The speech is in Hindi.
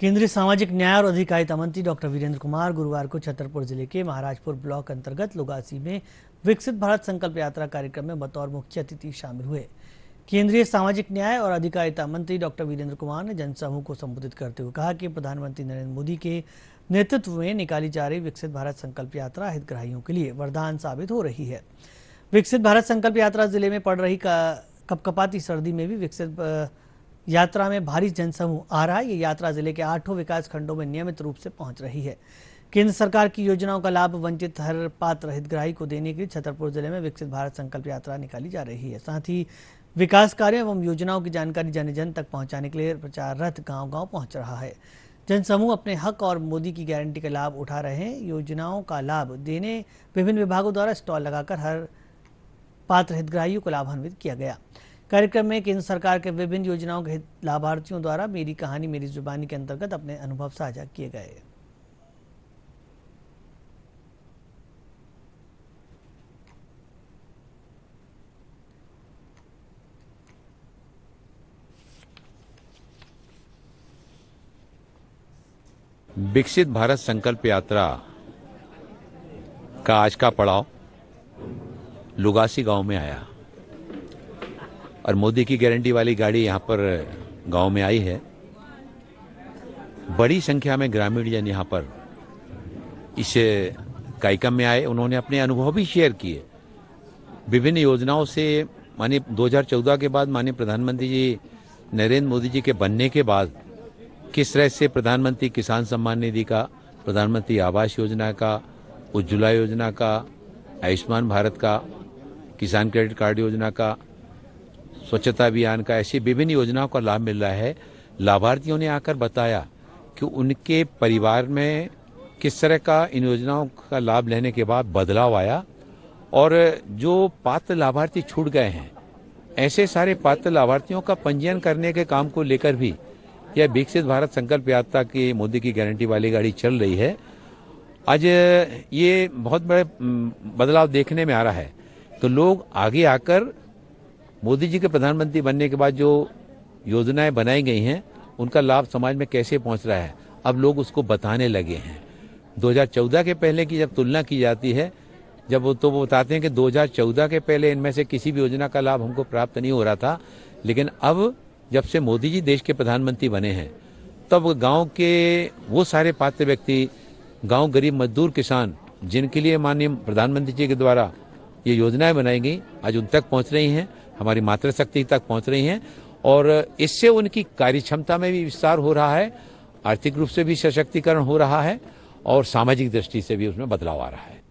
केंद्रीय सामाजिक न्याय और अधिकारिता मंत्री डॉक्टर वीरेंद्र कुमार गुरुवार को छतरपुर जिले के महाराजपुर ब्लॉक अंतर्गत लुगासी में विकसित भारत संकल्प यात्रा कार्यक्रम में बतौर मुख्य अतिथि शामिल हुए। केंद्रीय सामाजिक न्याय और अधिकारिता मंत्री डॉक्टर वीरेंद्र कुमार ने जनसमूह को संबोधित करते हुए कहा कि प्रधानमंत्री नरेंद्र मोदी के नेतृत्व में निकाली जा रही विकसित भारत संकल्प यात्रा हितग्राहियों के लिए वरदान साबित हो रही है। विकसित भारत संकल्प यात्रा जिले में पड़ रही कपकपाती सर्दी में भी विकसित यात्रा में भारी जनसमूह आ रहा है। ये यात्रा जिले के 8 विकास खंडों में नियमित रूप से पहुंच रही है। केंद्र सरकार की योजनाओं का लाभ वंचित हर पात्र हितग्राही को देने के लिए छतरपुर जिले में विकसित भारत संकल्प यात्रा निकाली जा रही है। साथ ही विकास कार्यों एवं योजनाओं की जानकारी जन जन तक पहुंचाने के लिए प्रचार रथ गांव-गांव पहुंच रहा है। जनसमूह अपने हक और मोदी की गारंटी का लाभ उठा रहे हैं। योजनाओं का लाभ देने विभिन्न विभागों द्वारा स्टॉल लगाकर हर पात्र हितग्राहियों को लाभान्वित किया गया। कार्यक्रम में केंद्र सरकार के विभिन्न योजनाओं के लाभार्थियों द्वारा मेरी कहानी मेरी जुबानी के अंतर्गत अपने अनुभव साझा किए गए। विकसित भारत संकल्प यात्रा का आज का पड़ाव लुगासी गांव में आया और मोदी की गारंटी वाली गाड़ी यहां पर गांव में आई है। बड़ी संख्या में ग्रामीण जन यहां पर इस कार्यक्रम में आए। उन्होंने अपने अनुभव भी शेयर किए। विभिन्न योजनाओं से माननीय 2014 के बाद माननीय प्रधानमंत्री जी नरेंद्र मोदी जी के बनने के बाद किस तरह से प्रधानमंत्री किसान सम्मान निधि का, प्रधानमंत्री आवास योजना का, उज्ज्वला योजना का, आयुष्मान भारत का, किसान क्रेडिट कार्ड योजना का, स्वच्छता अभियान का, ऐसी विभिन्न योजनाओं का लाभ मिल रहा है। लाभार्थियों ने आकर बताया कि उनके परिवार में किस तरह का इन योजनाओं का लाभ लेने के बाद बदलाव आया और जो पात्र लाभार्थी छूट गए हैं, ऐसे सारे पात्र लाभार्थियों का पंजीयन करने के काम को लेकर भी यह विकसित भारत संकल्प यात्रा की मोदी की गारंटी वाली गाड़ी चल रही है। आज ये बहुत बड़े बदलाव देखने में आ रहा है। तो लोग आगे आकर मोदी जी के प्रधानमंत्री बनने के बाद जो योजनाएं बनाई गई हैं उनका लाभ समाज में कैसे पहुंच रहा है, अब लोग उसको बताने लगे हैं। 2014 के पहले की जब तुलना की जाती है, जब वो बताते हैं कि 2014 के पहले इनमें से किसी भी योजना का लाभ हमको प्राप्त नहीं हो रहा था, लेकिन अब जब से मोदी जी देश के प्रधानमंत्री बने हैं तब गांव के वो सारे पात्र व्यक्ति, गांव गरीब मजदूर किसान जिनके लिए माननीय प्रधानमंत्री जी के द्वारा ये योजनाएं बनाई गई, आज उन तक पहुंच रही हैं, हमारी मातृशक्ति तक पहुंच रही हैं और इससे उनकी कार्यक्षमता में भी विस्तार हो रहा है, आर्थिक रूप से भी सशक्तिकरण हो रहा है और सामाजिक दृष्टि से भी उसमें बदलाव आ रहा है।